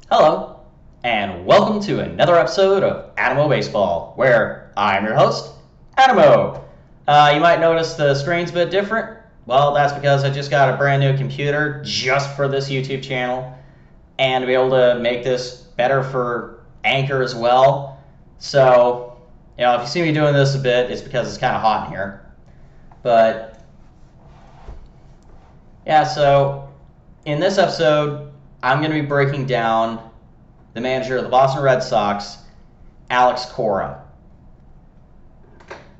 Hello, and welcome to another episode of Animo Baseball, where I'm your host, Animo. You might notice the screen's a bit different. Well, that's because I just got a brand new computer just for this YouTube channel, and to be able to make this better for Anchor as well. So, if you see me doing this a bit, it's because it's kind of hot in here. But, yeah, so in this episode, I'm going to be breaking down the manager of the Boston Red Sox, Alex Cora.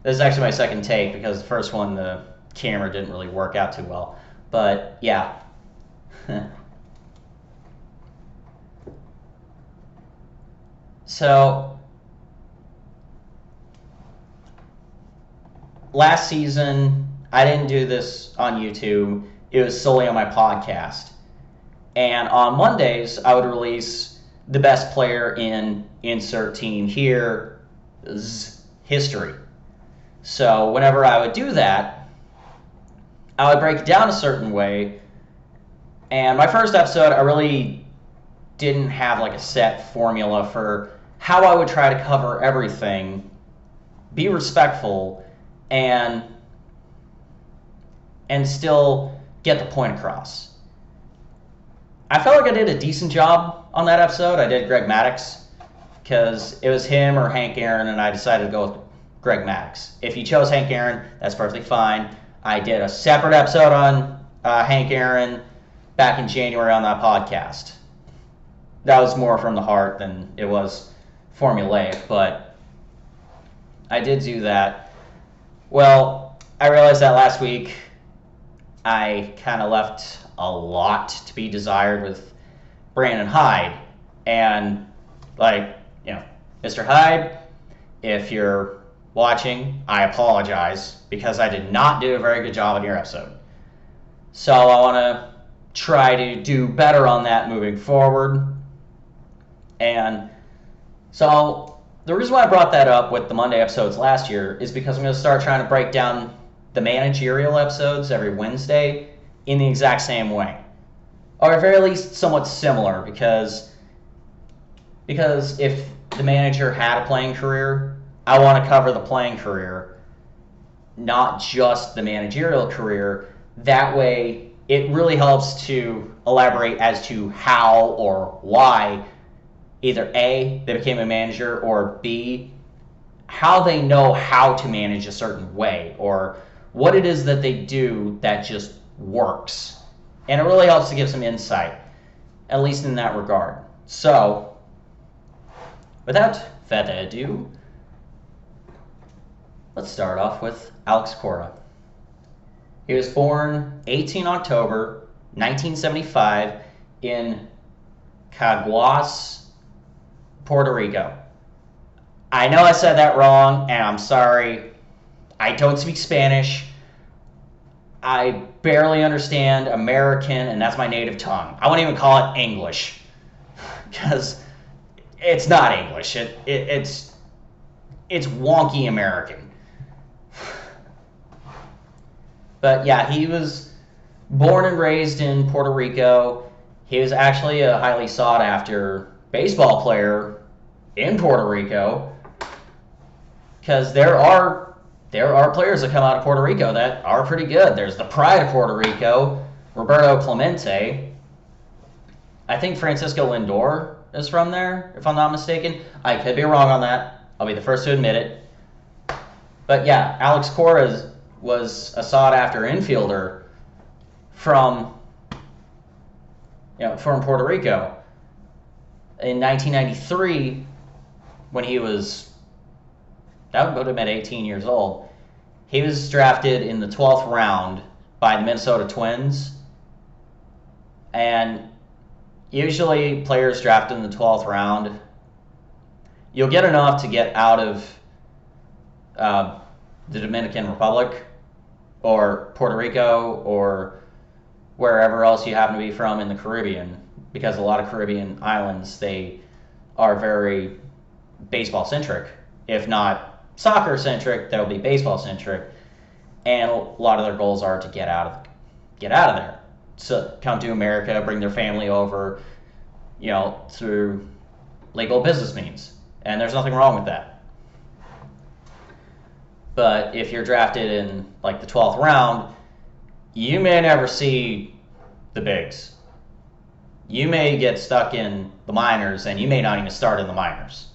This is actually my second take because the first one, the camera didn't really work out too well. But, yeah. So, last season, I didn't do this on YouTube. It was solely on my podcast. And on Mondays, I would release the best player in insert team here's history. So whenever I would do that, I would break it down a certain way. And my first episode, I really didn't have like a set formula for how I would try to cover everything, be respectful, and still get the point across. I felt like I did a decent job on that episode. I did Greg Maddux because it was him or Hank Aaron, and I decided to go with Greg Maddux. If you chose Hank Aaron, that's perfectly fine. I did a separate episode on Hank Aaron back in January on that podcast. That was more from the heart than it was formulaic, but I did do that. Well, I realized that last week I kind of left a lot to be desired with Brandon Hyde. And, Mr. Hyde, if you're watching, I apologize because I did not do a very good job on your episode. So I want to try to do better on that moving forward. And so the reason why I brought that up with the Monday episodes last year is because I'm going to start trying to break down the managerial episodes every Wednesday in the exact same way, or at very least somewhat similar, because if the manager had a playing career, I want to cover the playing career, not just the managerial career. That way, it really helps to elaborate as to how or why either A, they became a manager, or B, how they know how to manage a certain way, or what it is that they do that just works. And it really helps to give some insight, at least in that regard. So, without further ado, let's start off with Alex Cora. He was born 18 October 1975 in Caguas, Puerto Rico. I know I said that wrong, and I'm sorry. I don't speak Spanish. I barely understand American, and that's my native tongue. I won't even call it English, because it's not English. It's wonky American. But yeah, he was born and raised in Puerto Rico. He was actually a highly sought after baseball player in Puerto Rico, because there are players that come out of Puerto Rico that are pretty good. There's the pride of Puerto Rico, Roberto Clemente. I think Francisco Lindor is from there, if I'm not mistaken. I could be wrong on that. I'll be the first to admit it. But yeah, Alex Cora was a sought-after infielder from Puerto Rico. In 1993, when he was, that would put him at 18 years old, he was drafted in the 12th round by the Minnesota Twins. And usually players drafted in the 12th round, you'll get enough to get out of the Dominican Republic or Puerto Rico or wherever else you happen to be from in the Caribbean, because a lot of Caribbean islands, they are very baseball-centric. If not soccer-centric, they'll be baseball-centric. And a lot of their goals are to get out of there. So come to America, bring their family over, through legal business means. And there's nothing wrong with that. But if you're drafted in like the 12th round, you may never see the bigs. You may get stuck in the minors, and you may not even start in the minors.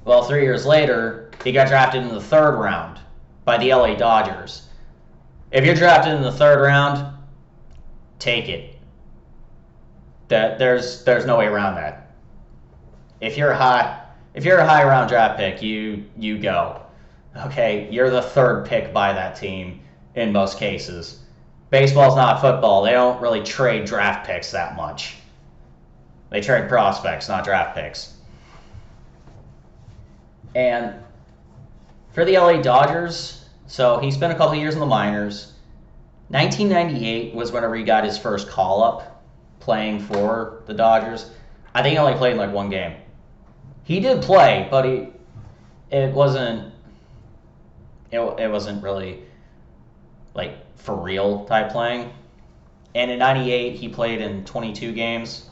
Well, 3 years later, he got drafted in the 3rd round by the LA Dodgers. If you're drafted in the 3rd round, take it. There's no way around that. If you're a high round draft pick, you go. Okay, you're the 3rd pick by that team in most cases. Baseball's not football. They don't really trade draft picks that much. They trade prospects, not draft picks. And for the LA Dodgers, so he spent a couple of years in the minors. 1998 was whenever he got his first call-up playing for the Dodgers. I think he only played in like 1 game. He did play, but it wasn't really like for real type playing. And in 98 he played in 22 games.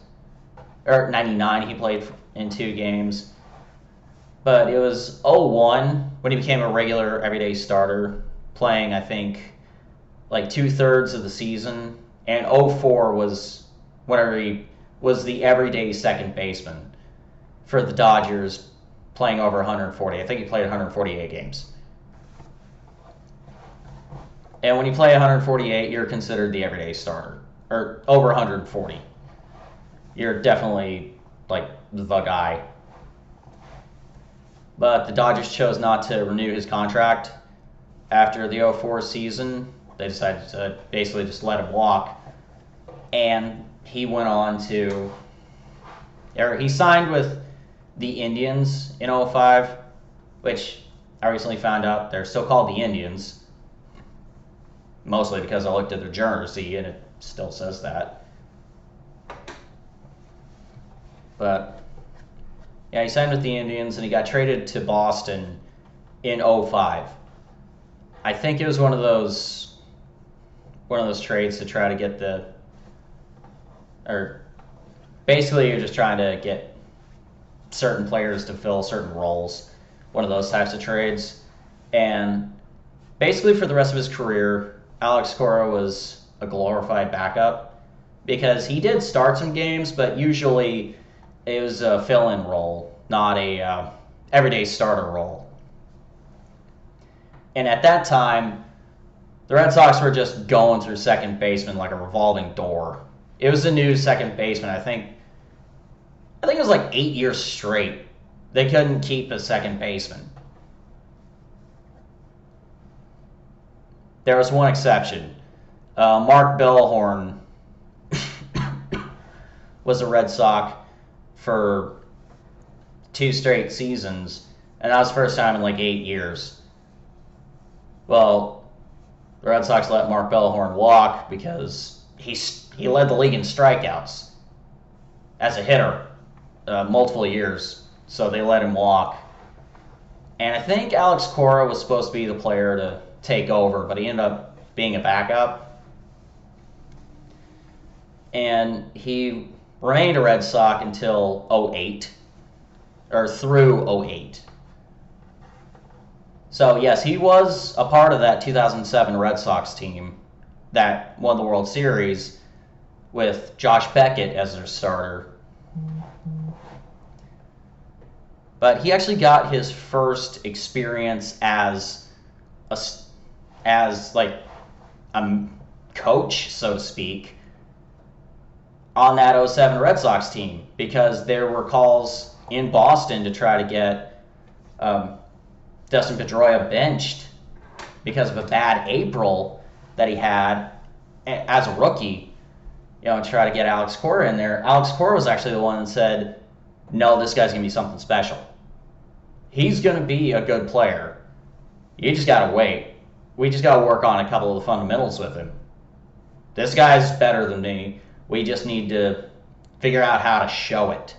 Or 99 he played in 2 games. But it was 01 when he became a regular everyday starter, playing I think like 2/3 of the season. And 04 was whenever he was the everyday second baseman for the Dodgers, playing over 140. I think he played 148 games. And when you play 148, you're considered the everyday starter. Or over 140. You're definitely like the guy. But the Dodgers chose not to renew his contract after the 04 season. They decided to basically just let him walk. And he went on to... he signed with the Indians in 05, which I recently found out they're still called the Indians. Mostly because I looked at their jersey and it still says that. But yeah, he signed with the Indians and he got traded to Boston in 05. I think it was one of those trades to try to get basically you're just trying to get certain players to fill certain roles. One of those types of trades. And basically for the rest of his career, Alex Cora was a glorified backup because he did start some games, but usually it was a fill-in role, not a everyday starter role. And at that time, the Red Sox were just going through second baseman like a revolving door. It was the new second baseman. I think it was like 8 years straight. They couldn't keep a second baseman. There was one exception. Mark Bellhorn was a Red Sox for 2 straight seasons, and that was the first time in like 8 years. Well, the Red Sox let Mark Bellhorn walk because he led the league in strikeouts as a hitter multiple years, so they let him walk. And I think Alex Cora was supposed to be the player to take over, but he ended up being a backup. And he remained a Red Sox until 08, or through 08. So yes, he was a part of that 2007 Red Sox team that won the World Series with Josh Beckett as their starter. But he actually got his first experience as like a coach, so to speak, on that 07 Red Sox team, because there were calls in Boston to try to get Dustin Pedroia benched because of a bad April that he had as a rookie, to try to get Alex Cora in there. Alex Cora was actually the one that said, no, this guy's going to be something special. He's going to be a good player. You just got to wait. We just got to work on a couple of the fundamentals with him. This guy's better than me. We just need to figure out how to show it.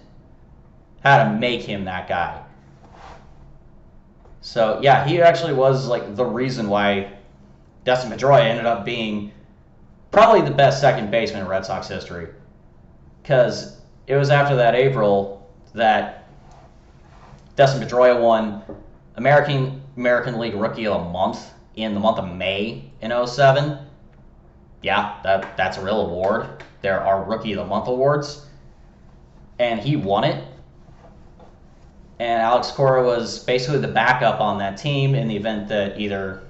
How to make him that guy. So, yeah, he actually was like the reason why Dustin Pedroia ended up being probably the best second baseman in Red Sox history, because it was after that April that Dustin Pedroia won American League Rookie of the Month in the month of May in 07. Yeah, that's a real award. There are Rookie of the Month awards. And he won it. And Alex Cora was basically the backup on that team in the event that either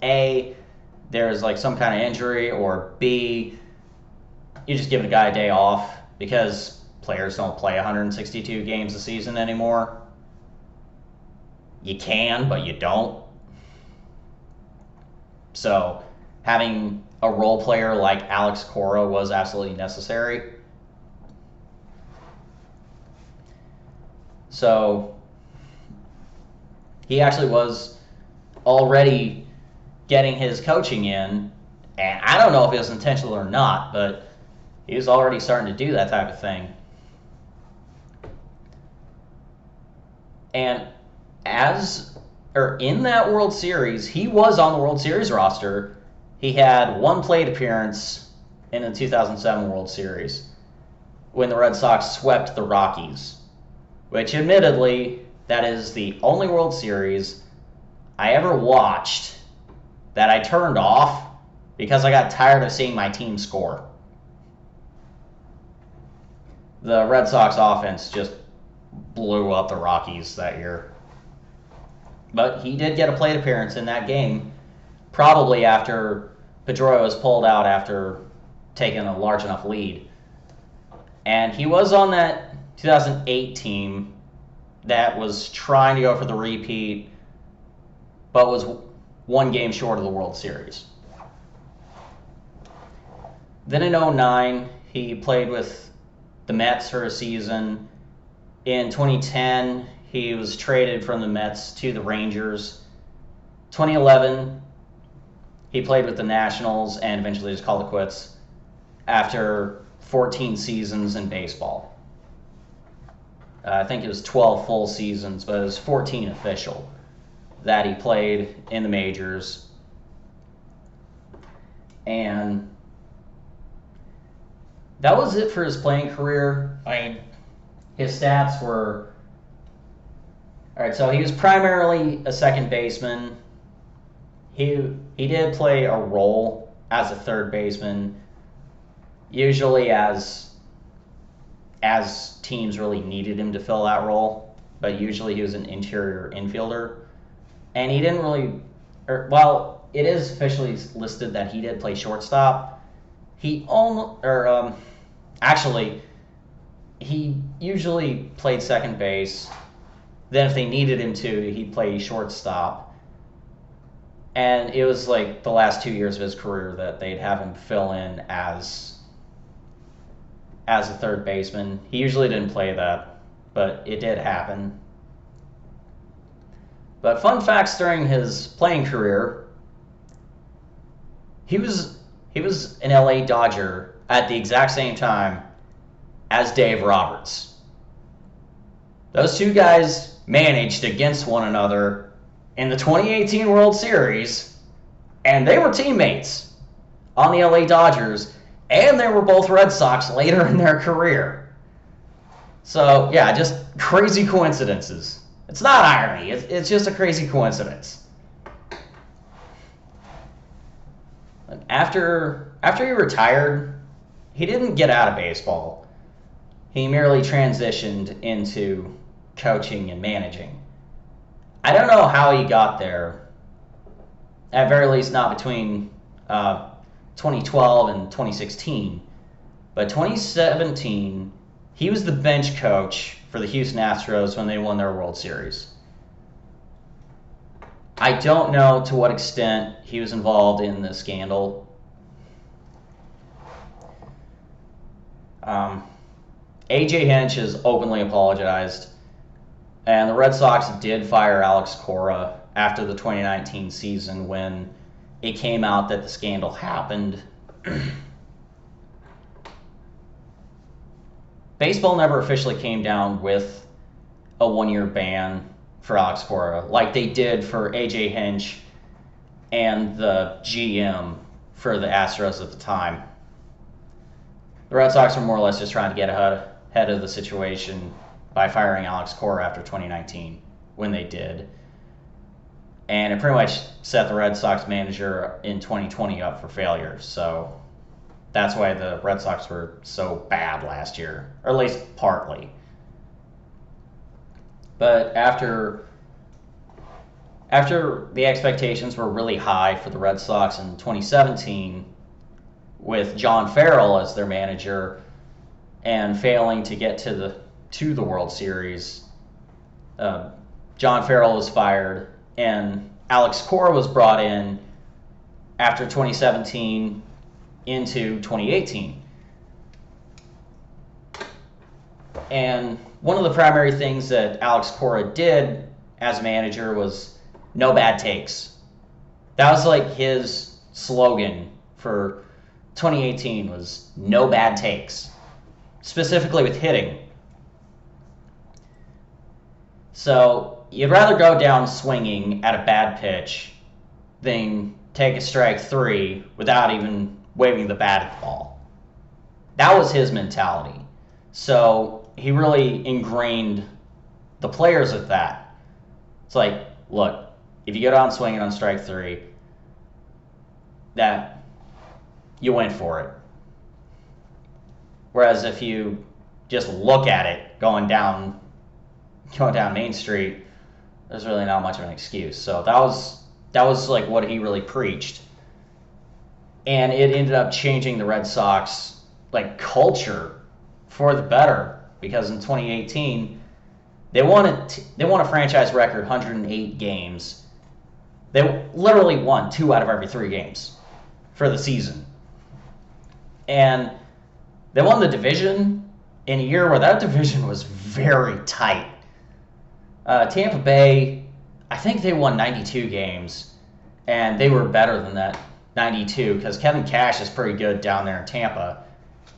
A, there's like some kind of injury, or B, you just give a guy a day off because players don't play 162 games a season anymore. You can, but you don't. So having a role player like Alex Cora was absolutely necessary. So he actually was already getting his coaching in, and I don't know if it was intentional or not, but he was already starting to do that type of thing. And in that World Series, he was on the World Series roster. He had one plate appearance in the 2007 World Series when the Red Sox swept the Rockies, which admittedly, that is the only World Series I ever watched that I turned off because I got tired of seeing my team score. The Red Sox offense just blew up the Rockies that year. But he did get a plate appearance in that game, probably after Pedroia was pulled out after taking a large enough lead. And he was on that 2008 team that was trying to go for the repeat, but was one game short of the World Series. Then in 2009, he played with the Mets for a season. In 2010, he was traded from the Mets to the Rangers. 2011, he played with the Nationals and eventually just called it quits after 14 seasons in baseball. I think it was 12 full seasons, but it was 14 official that he played in the majors. And that was it for his playing career. I mean, his stats were... All right, so he was primarily a second baseman. He did play a role as a third baseman, usually as teams really needed him to fill that role, but usually he was an interior infielder. And he didn't really, it is officially listed that he did play shortstop. He usually played second base. Then if they needed him to, he'd play shortstop. And it was like the last 2 years of his career that they'd have him fill in as a third baseman. He usually didn't play that, but it did happen. But fun facts during his playing career, he was an LA Dodger at the exact same time as Dave Roberts. Those two guys managed against one another in the 2018 World Series, and they were teammates on the LA Dodgers, and they were both Red Sox later in their career. So, yeah, just crazy coincidences. It's not irony. It's just a crazy coincidence. After he retired, he didn't get out of baseball. He merely transitioned into coaching and managing. I don't know how he got there. At very least, not between 2012 and 2016. But 2017, he was the bench coach for the Houston Astros when they won their World Series. I don't know to what extent he was involved in the scandal. A.J. Hinch has openly apologized, and the Red Sox did fire Alex Cora after the 2019 season when it came out that the scandal happened. Baseball never officially came down with a one-year ban for Alex Cora, like they did for A.J. Hinch and the GM for the Astros at the time. The Red Sox were more or less just trying to get ahead of the situation by firing Alex Cora after 2019, when they did. And it pretty much set the Red Sox manager in 2020 up for failure. So that's why the Red Sox were so bad last year, or at least partly. But after the expectations were really high for the Red Sox in 2017, with John Farrell as their manager and failing to get to the World Series, John Farrell was fired and Alex Cora was brought in after 2017 into 2018. And one of the primary things that Alex Cora did as manager was no bad takes. That was like his slogan for 2018 was no bad takes, specifically with hitting. So you'd rather go down swinging at a bad pitch than take a strike 3 without even waving the bat at the ball. That was his mentality. So he really ingrained the players with that. It's like, look, if you go down swinging on strike 3, that you went for it. Whereas if you just look at it going down Main Street, there's really not much of an excuse. So that was like what he really preached. And it ended up changing the Red Sox like culture for the better, because in 2018 they won a franchise record 108 games. They literally won 2 out of every 3 games for the season. And they won the division in a year where that division was very tight. Tampa Bay, I think they won 92 games, and they were better than that 92 because Kevin Cash is pretty good down there in Tampa.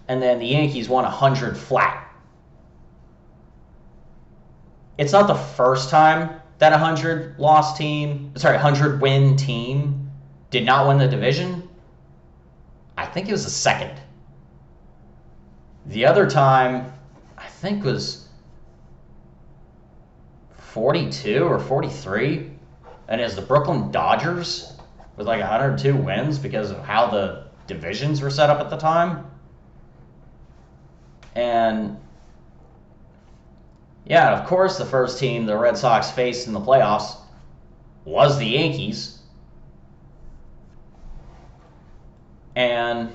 And then the Yankees won 100 flat. It's not the first time that 100 win team did not win the division. I think it was the second. The other time, I think, was 42 or 43, and it was the Brooklyn Dodgers with like 102 wins because of how the divisions were set up at the time. And yeah, of course, the first team the Red Sox faced in the playoffs was the Yankees. And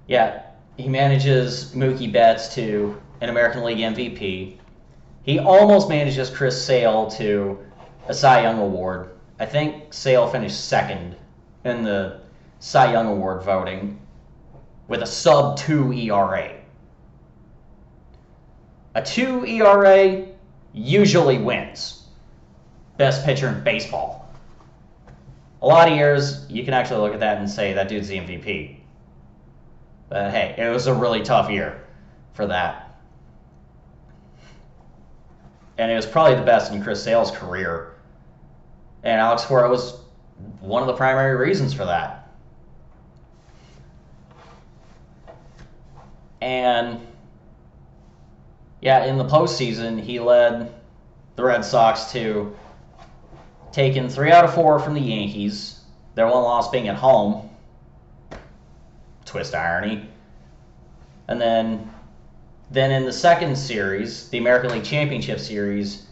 yeah, he manages Mookie Betts to an American League MVP. He almost manages Chris Sale to a Cy Young Award. I think Sale finished second in the Cy Young Award voting with a sub-2 ERA. A 2 ERA usually wins best pitcher in baseball. A lot of years, you can actually look at that and say that dude's the MVP. But hey, it was a really tough year for that. And it was probably the best in Chris Sale's career. And Alex Cora was one of the primary reasons for that. And yeah, in the postseason, he led the Red Sox to taking 3 out of 4 from the Yankees, their one loss being at home. Twist irony. And then in the second series, the American League Championship Series,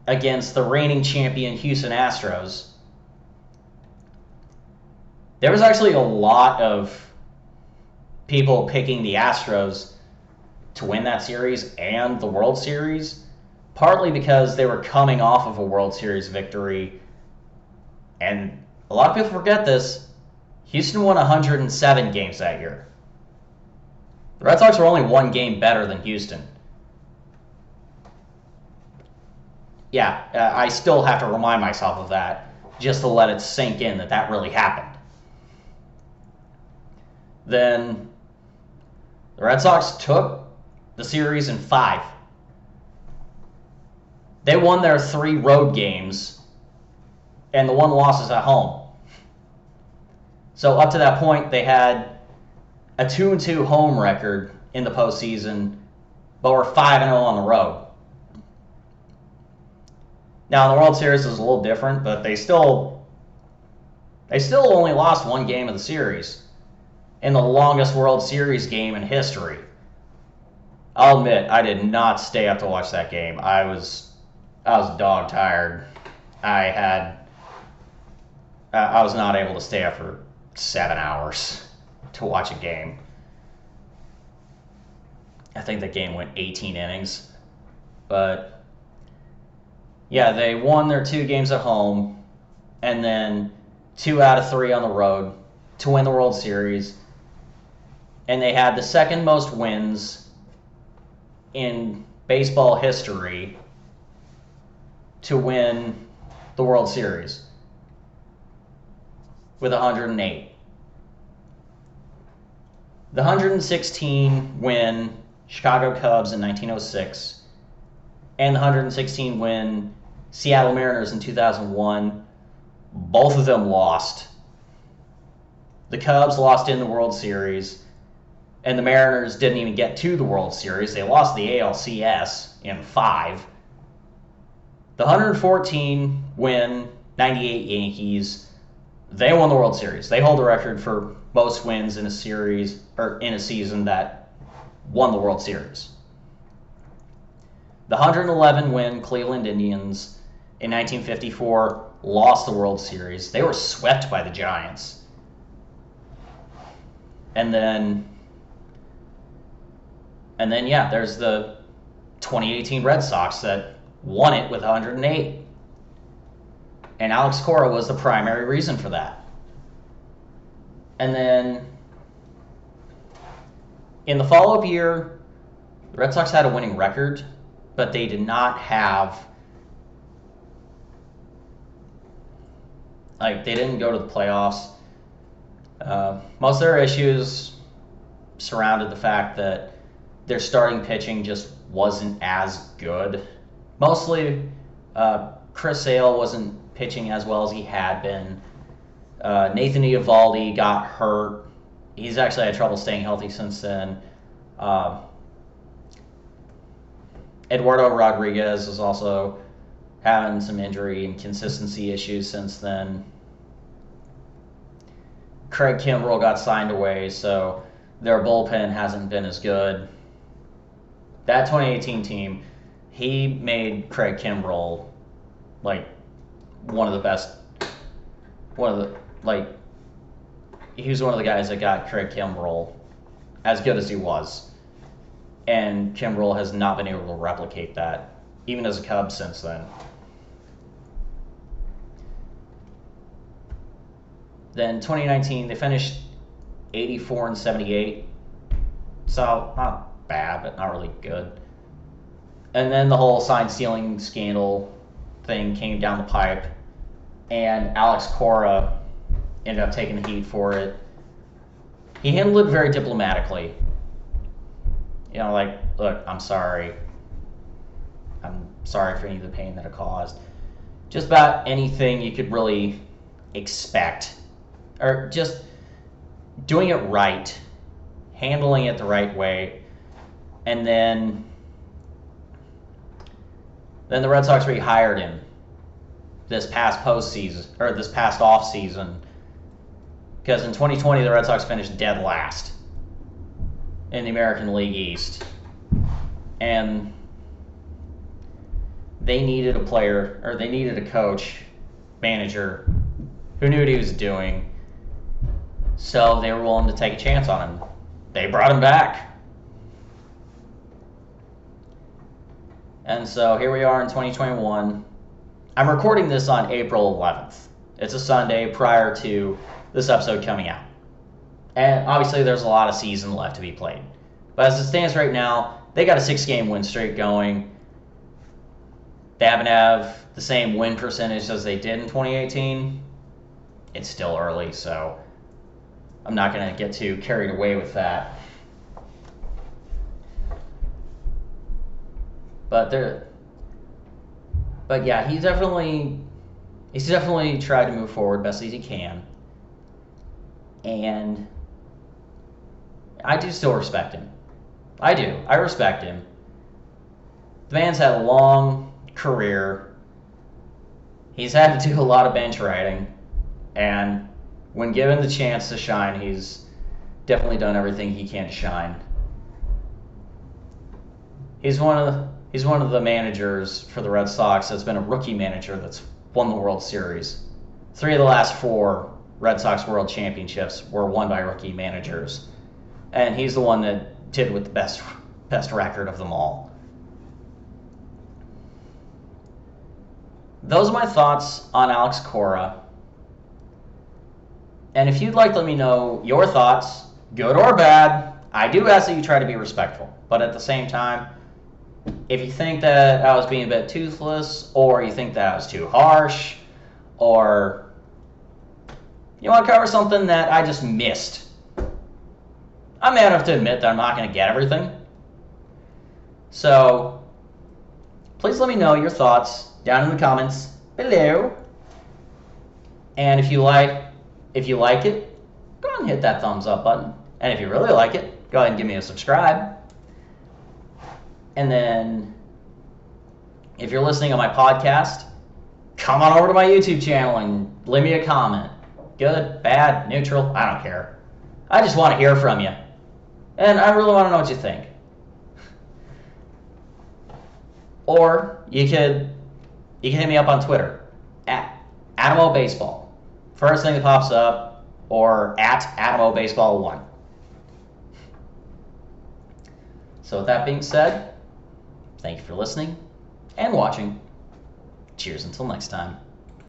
against the reigning champion Houston Astros, there was actually a lot of people picking the Astros to win that series and the World Series, partly because they were coming off of a World Series victory. And a lot of people forget this. Houston won 107 games that year. The Red Sox were only 1 game better than Houston. Yeah, I still have to remind myself of that just to let it sink in that really happened. Then the Red Sox took the series in 5. They won their 3 road games, and the 1 loss is at home. So up to that point, they had a 2-2 home record in the postseason, but were 5-0 on the road. Now the World Series is a little different, but they still only lost one game of the series in the longest World Series game in history. I'll admit, I did not stay up to watch that game. I was dog tired. I was not able to stay up for 7 hours to watch a game. I think the game went 18 innings. But yeah, they won their 2 games at home and then 2 out of 3 on the road to win the World Series. And they had the second most wins in baseball history to win the World Series with 108. The 116 win Chicago Cubs in 1906 and the 116 win Seattle Mariners in 2001, both of them lost. The Cubs lost in the World Series, and the Mariners didn't even get to the World Series. They lost the ALCS in 5. The 114 win 98 Yankees, they won the World Series. They hold the record for most wins in a series or in a season that won the World Series. The 111 win Cleveland Indians in 1954 lost the World Series. They were swept by the Giants. And then yeah, there's the 2018 Red Sox that won it with 108. And Alex Cora was the primary reason for that. And then in the follow-up year, the Red Sox had a winning record, but they did not have, they didn't go to the playoffs. Most of their issues surrounded the fact that their starting pitching just wasn't as good. Mostly, Chris Sale wasn't pitching as well as he had been. Nathan Eovaldi got hurt. He's actually had trouble staying healthy since then. Eduardo Rodriguez is also having some injury and consistency issues since then. Craig Kimbrell got signed away, so their bullpen hasn't been as good. That 2018 team, he made Craig Kimbrell one of the best. He was one of the guys that got Craig Kimbrell as good as he was. And Kimbrell has not been able to replicate that, even as a Cub since then. Then 2019, they finished 84-78. So, not bad, but not really good. And then the whole sign stealing scandal thing came down the pipe, and Alex Cora ended up taking the heat for it. He handled it very diplomatically. Look, I'm sorry. I'm sorry for any of the pain that it caused. Just about anything you could really expect. Or just doing it right, handling it the right way, and then the Red Sox rehired him this past postseason, or this past off season, because in 2020 the Red Sox finished dead last in the American League East, and they needed a coach, manager who knew what he was doing. So they were willing to take a chance on him. They brought him back. And so here we are in 2021. I'm recording this on April 11th. It's a Sunday prior to this episode coming out. And obviously there's a lot of season left to be played. But as it stands right now, they got a 6-game win streak going. They happen to have the same win percentage as they did in 2018. It's still early, so I'm not going to get too carried away with that. But yeah, he's definitely tried to move forward best as he can. And I do still respect him. I do. I respect him. The man's had a long career. He's had to do a lot of bench riding. And when given the chance to shine, he's definitely done everything he can to shine. He's one of the managers for the Red Sox that's been a rookie manager that's won the World Series. 3 of the last 4 Red Sox World Championships were won by rookie managers. And he's the one that did with the best record of them all. Those are my thoughts on Alex Cora. And if you'd like to let me know your thoughts, good or bad, I do ask that you try to be respectful. But at the same time, if you think that I was being a bit toothless, or you think that I was too harsh, or you want to cover something that I just missed, I'm man enough to admit that I'm not going to get everything. So please let me know your thoughts down in the comments below. And if you like it, go ahead and hit that thumbs up button. And if you really like it, go ahead and give me a subscribe. And then if you're listening on my podcast, come on over to my YouTube channel and leave me a comment. Good, bad, neutral, I don't care. I just want to hear from you. And I really want to know what you think. Or you can hit me up on Twitter at AdamoBaseball. First thing that pops up, or at AdamoBaseball1. So with that being said, thank you for listening and watching. Cheers until next time.